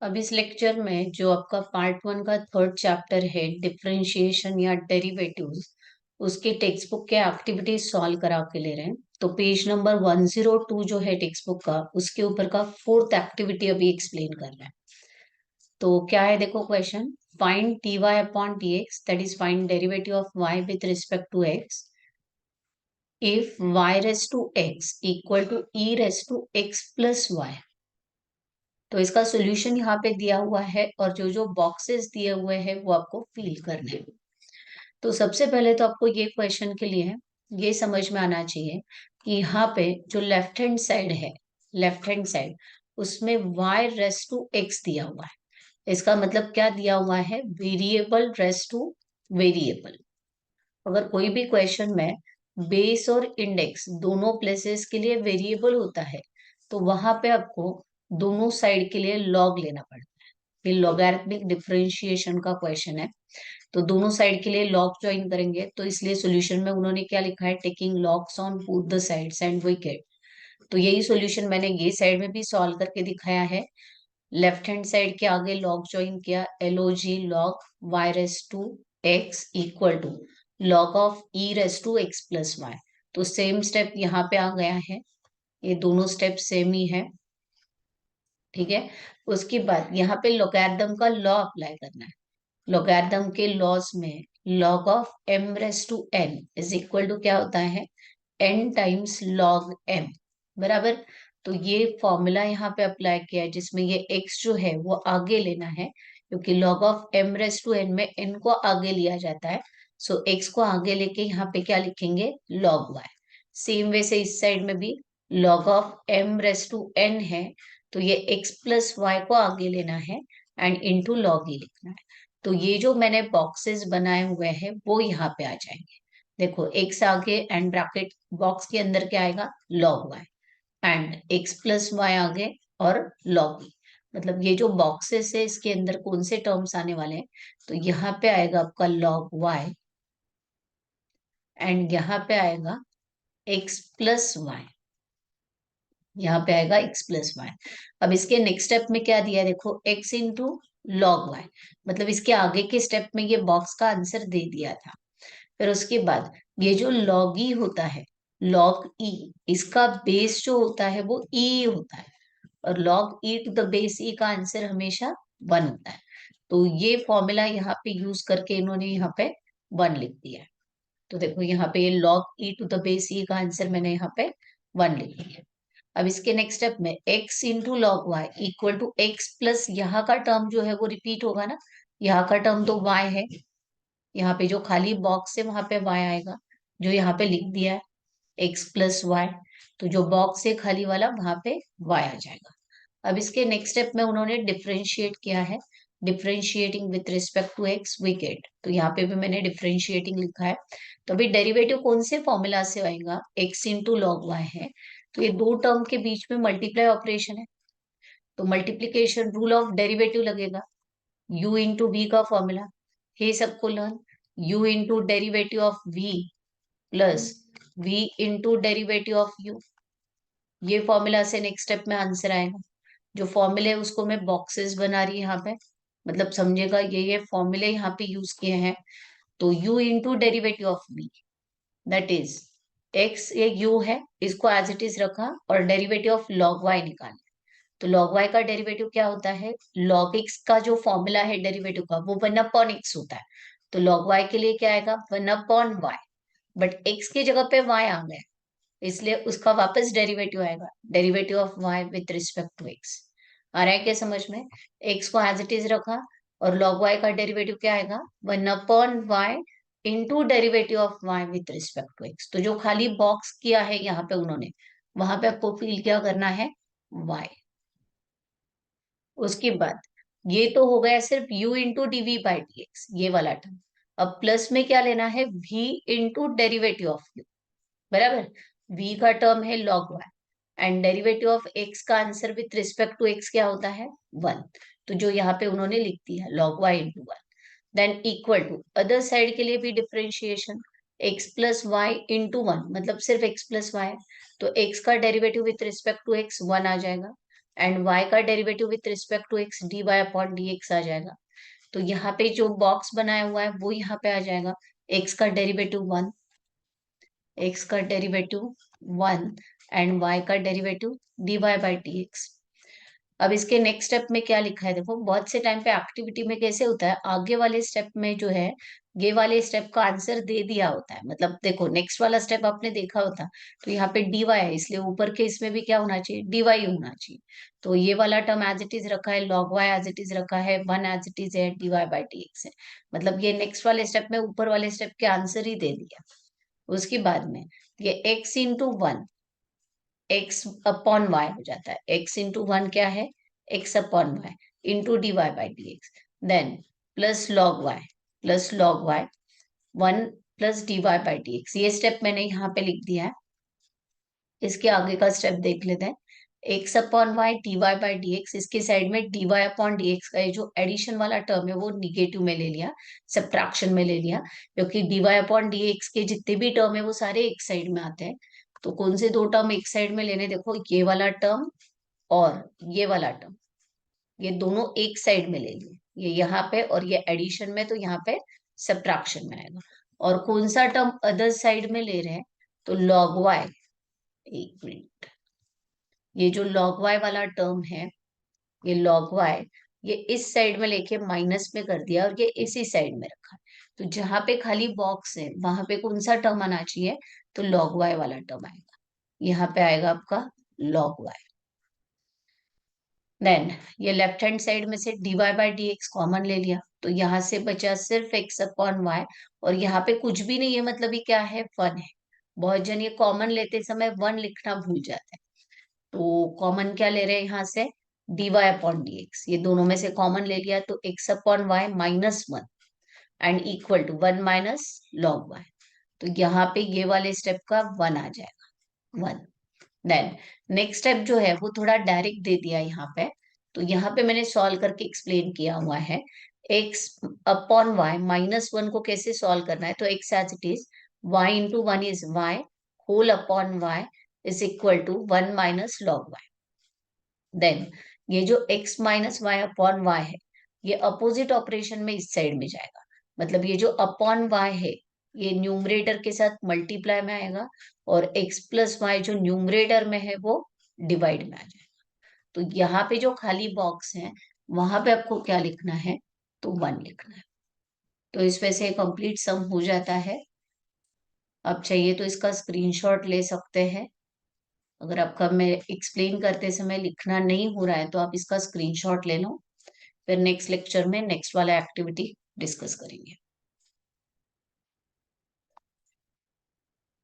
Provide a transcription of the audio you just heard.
अब इस लेक्चर में जो आपका पार्ट वन का थर्ड चैप्टर है डिफरेंशिएशन या डेरिवेटिव्स, उसके टेक्स्ट बुक के एक्टिविटीज सॉल्व करा के ले रहे हैं। तो पेज नंबर 102 जो है टेक्स्ट बुक का, उसके ऊपर का फोर्थ एक्टिविटी अभी एक्सप्लेन कर रहा है। तो क्या है देखो question, find D Y upon D X, that is find derivative of Y with respect to X if Y raise to x equal to E raise to x plus Y. तो इसका solution यहाँ पे दिया हुआ है और जो जो बॉक्सेस दिए हुए हैं वो आपको फिल करने हैं। तो सबसे पहले तो आपको ये क्वेश्चन के लिए ये समझ में आना चाहिए कि यहाँ पे जो लेफ्ट हैंड साइड है, लेफ्ट हैंड साइड उसमें y रेस टू x दिया हुआ है। इसका मतलब क्या दिया हुआ है, वेरिएबल रेस टू वेरिएबल। अगर कोई भी क्वेश्चन में बेस और इंडेक्स दोनों प्लेसेस के लिए वेरिएबल होता है तो वहां पे आपको दोनों साइड के लिए लॉग लेना पड़ता है। ये लॉगरिथमिक डिफरेंशिएशन का क्वेश्चन है, तो दोनों साइड के लिए लॉग ज्वाइन करेंगे। तो इसलिए सॉल्यूशन में उन्होंने क्या लिखा है, taking logs on both the sides and we get. तो यही सॉल्यूशन मैंने ये साइड में भी सॉल्व करके दिखाया है। लेफ्ट हैंड साइड के आगे लॉग ज्वाइन किया, LOG log y raise to x equal to log of e raise to x plus Y. तो सेम स्टेप यहाँ पे आ गया है, ये दोनों स्टेप सेम ही है। ठीक है, उसके बाद यहाँ पे लोगैरिथम का लॉ अप्लाई करना है। लोगैरिथम के लॉज में log of M raise to N is equal to क्या होता है, एन टाइम्स लॉग एम, बराबर। तो ये फॉर्मूला यहाँ पे अप्लाई किया है जिसमें ये x जो है वो आगे लेना है, क्योंकि log of M raise to N में n को आगे लिया जाता है। सो x को आगे लेके यहाँ पे क्या लिखेंगे, लॉग y। सेम वे से इस साइड में भी log of M raise to N है, तो ये x प्लस वाई को आगे लेना है एंड इनटू लॉग ई लिखना है। तो ये जो मैंने बॉक्सेस बनाए हुए हैं वो यहाँ पे आ जाएंगे। देखो x आगे एंड ब्रैकेट बॉक्स के अंदर क्या आएगा, log Y, and x plus Y आगे और लॉग ई। मतलब ये जो बॉक्सेस है इसके अंदर कौन से टर्म्स आने वाले हैं, तो यहाँ पे आएगा आपका लॉग वाई एंड यहाँ पे आएगा x प्लस वाई, यहाँ पे आएगा x प्लस वाई। अब इसके नेक्स्ट स्टेप में क्या दिया है देखो, x इंटू लॉग वाई, मतलब इसके आगे के स्टेप में ये बॉक्स का आंसर दे दिया था। फिर उसके बाद ये जो लॉग ई होता है, लॉग ई, इसका बेस जो होता है वो ई होता है, और log e to the base e का आंसर हमेशा 1 होता है। तो ये फॉर्मूला यहाँ पे यूज करके इन्होंने यहाँ पे 1 लिख दिया है। तो देखो यहाँ पे ये log e to the base e का आंसर मैंने यहाँ पे 1 लिख दिया है। अब इसके नेक्स्ट स्टेप में x into log y equal to x plus यहाँ का टर्म जो है वो रिपीट होगा ना, यहाँ का टर्म तो y है, यहाँ पे जो खाली बॉक्स है वहां पे y आएगा, जो यहाँ पे लिख दिया है x प्लस वाई, तो जो बॉक्स है खाली वाला वहां पे y आ जाएगा। अब इसके नेक्स्ट स्टेप में उन्होंने डिफरेंशिएट किया है, differentiating with respect to x we get. तो यहाँ पे भी मैंने डिफरेंशिएटिंग लिखा है। तो अभी डेरिवेटिव कौन से फॉर्मूला से आएगा, x इंटू लॉग वाई है, तो ये दो टर्म के बीच में मल्टीप्लाई ऑपरेशन है, तो मल्टीप्लीकेशन रूल ऑफ डेरिवेटिव लगेगा, u इंटू वी का फॉर्मूला है सबको learn, u into derivative of v plus v into derivative of u। ये फॉर्मूला से नेक्स्ट स्टेप में आंसर आएगा। जो फॉर्मूले है उसको मैं बॉक्सेस बना रही है यहाँ पे, मतलब समझेगा ये फॉर्मूले यहाँ पे यूज किए हैं। तो u into derivative of v, that is x, ये u है, इसको एज इट इज रखा और डेरिवेटिव ऑफ log y निकाला। तो log y का डेरिवेटिव क्या होता है, log x का जो फॉर्मूला है डेरिवेटिव का वो 1 अपॉन x होता है। तो log y के लिए क्या आएगा, 1 अपॉन y, बट x की जगह पे y आ गया, इसलिए उसका वापस डेरिवेटिव आएगा, derivative of y with respect to x। आ रहा है क्या समझ में, x को एज इट इज रखा और log y का डेरिवेटिव क्या आएगा, 1 upon y into derivative of y with respect to x। तो जो खाली बॉक्स किया है यहाँ पे उन्होंने, वहां पे आपको फील क्या करना है, y। उसके बाद ये तो हो गया सिर्फ u into dv by d x, ये वाला टर्म। अब प्लस में क्या लेना है, v into derivative of u, बराबर। v का टर्म है log y and derivative of x का answer with respect to x क्या होता है, 1। तो जो यहाँ पे उन्होंने लिख दिया log y into 1, then equal to other side के लिए भी differentiation, x plus y into 1, मतलब सिर्फ x प्लस वाई, तो x का derivative with respect to x 1 आ जाएगा। एंड y का derivative with respect to x dy upon dx आ जाएगा। तो यहाँ पे जो बॉक्स बनाया हुआ है वो यहाँ पे आ जाएगा, x का डेरिवेटिव 1, x का डेरिवेटिव 1 एंड y का डेरिवेटिव dy बाई dx। अब इसके नेक्स्ट स्टेप में क्या लिखा है, देखो बहुत से टाइम पे एक्टिविटी में कैसे होता है, आगे वाले स्टेप में जो है ये वाले स्टेप का आंसर दे दिया होता है। मतलब देखो नेक्स्ट वाला स्टेप आपने देखा होता, तो यहाँ पे dy है, इसलिए ऊपर के इसमें भी क्या होना चाहिए, dy होना चाहिए। तो ये वाला टर्म एज इट इज रखा है, log y as it is रखा है, 1 एज इट इज है, dy बाई dx है। मतलब ये नेक्स्ट वाले स्टेप में ऊपर वाले स्टेप के आंसर ही दे दिया। उसके बाद में ये x into 1 x upon y हो जाता है, x इंटू 1 क्या है, x upon y into d y by d x, then plus log y 1 plus d y by d x. ये स्टेप मैंने यहाँ पे लिख दिया है। इसके आगे का स्टेप देख लेते हैं, x upon y d y by d x, इसके साइड में d y upon d x का ये जो एडिशन वाला टर्म है वो निगेटिव में ले लिया, सब्ट्रैक्शन में ले लिया, क्योंकि d y upon d x के जितने भी टर्म है वो सारे एक साइड में आते हैं। तो कौन से दो टर्म एक साइड में लेने, देखो ये वाला टर्म और ये वाला टर्म, ये दोनों एक साइड में ले लिए, ये यहाँ पे और ये एडिशन में, तो यहाँ पे सब्ट्रैक्शन में आएगा। और कौन सा टर्म अदर साइड में ले रहे हैं, तो लॉग वाई, एक मिनट, ये जो लॉग वाई वाला टर्म है, ये लॉग वाई, ये इस साइड में लेके माइनस में कर दिया और ये इसी साइड में रखा। तो जहां पे खाली बॉक्स है वहां पे कौन सा टर्म आना चाहिए, तो लॉग वाई वाला टर्म आएगा। यहाँ पे आएगा आपका लॉग वाई। देन ये लेफ्ट हैंड साइड में से d y by d x common ले लिया, तो यहाँ से बचा सिर्फ एक्स अपॉन वाई, और यहाँ पे कुछ भी नहीं है, मतलब ये क्या है, वन है। बहुत जन ये कॉमन लेते समय वन लिखना भूल जाते हैं, तो कॉमन क्या ले रहे हैं यहाँ से, d y upon d x, ये दोनों में से कॉमन ले लिया, तो x upon y minus one and equal to 1 minus log y. तो यहाँ पे ये वाले स्टेप का 1 आ जाएगा, 1। देन नेक्स्ट स्टेप जो है वो थोड़ा डायरेक्ट दे दिया यहाँ पे, तो यहाँ पे मैंने सॉल्व करके एक्सप्लेन किया हुआ है। x upon y minus one को कैसे सॉल्व करना है, तो x as it is, y into one is y whole upon y is equal to 1 minus log y. Then ये जो x minus y upon y है, ये अपोजिट ऑपरेशन में इस साइड में जाएगा, मतलब ये जो अपॉन y है ये न्यूमरेटर के साथ मल्टीप्लाई में आएगा, और x प्लस वाई जो न्यूमरेटर में है वो डिवाइड में आ जाएगा। तो यहाँ पे जो खाली बॉक्स है वहां पे आपको क्या लिखना है, तो 1 लिखना है। तो इस वजह से कंप्लीट सम हो जाता है। अब चाहिए तो इसका स्क्रीनशॉट ले सकते हैं। अगर आपका मैं एक्सप्लेन करते समय लिखना नहीं हो रहा है तो आप इसका स्क्रीनशॉट ले लो, फिर नेक्स्ट लेक्चर में नेक्स्ट वाला एक्टिविटी डिस्कस करेंगे।